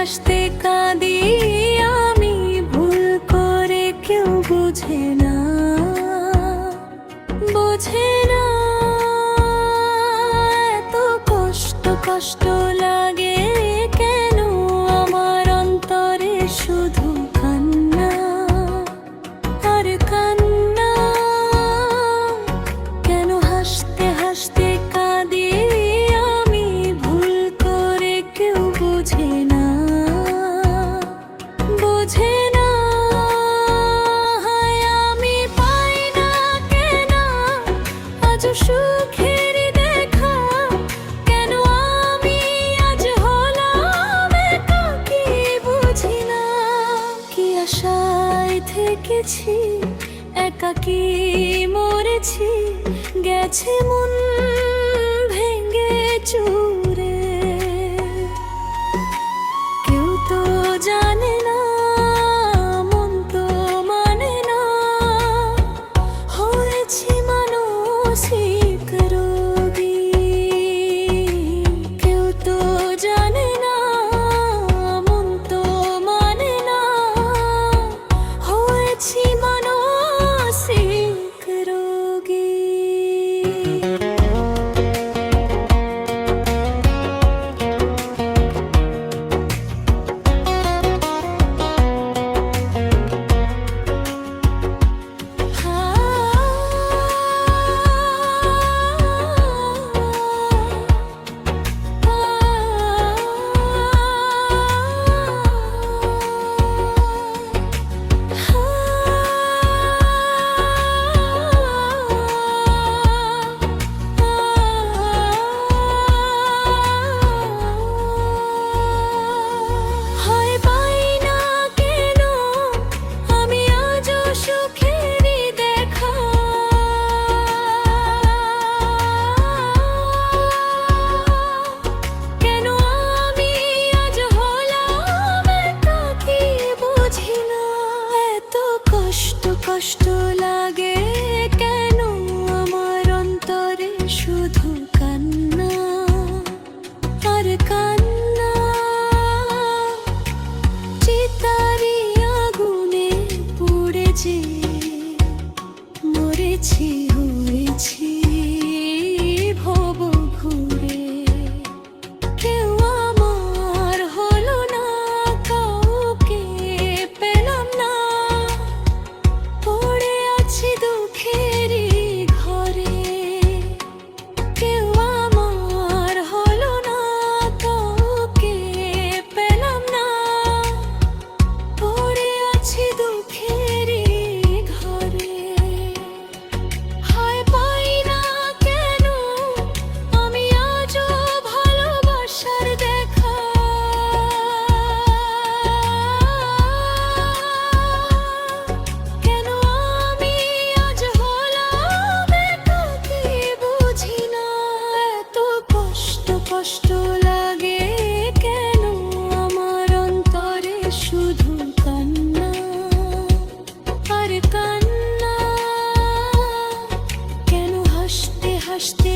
হাসতে কাঁদি আমি, ভুল করে কেউ বোঝে না, বোঝে না। এত কষ্ট কষ্ট লাগে কেন আমার অন্তরে, শুধু কান্না আর কান্না। কেন হাসতে হাসতে কাঁদি আমি, ভুল করে কেউ বোঝে না, বোঝে না। হায় আমি পাই না কেন আজ সুখের দেখা, কেন আমি আজ হলাম একা, কি বুঝি না। কি আশায় থেকেছি, একাকী মরেছি, গেছে মন ভেঙে চুরে। কেউ তো জানে না, মন তো মানে না, হয়েছি মানসিক রোগী। কেউ তো জানে না, মন তো মানে না, হয়েছি মানসিক রোগী। কষ্ট লাগে কেন আমার অন্তরে, শুধু কান্না আর কান্না। চিতারি আগুনে পুড়ে যে মরেছি, হয়েছি ভব ঘুরে। কেউ আমার হলো না, কাউকে পেলাম না, পড়ে আছি দুঃখেরই ঘরে। কেউ আমার হলো না, কাউকে পেলাম না, পড়ে আছি দুঃখেরই ঘরে। হায় পাই না কেন আমি আজও ভালোবাসার দেখা, কেন আমি আজ হলাম একা, কি বুঝি না। এত কষ্ট কষ্ট লাগে কেন আমার অন্তরে, শুধু কান্না আর কান্না। কেন হাসতে হাসতে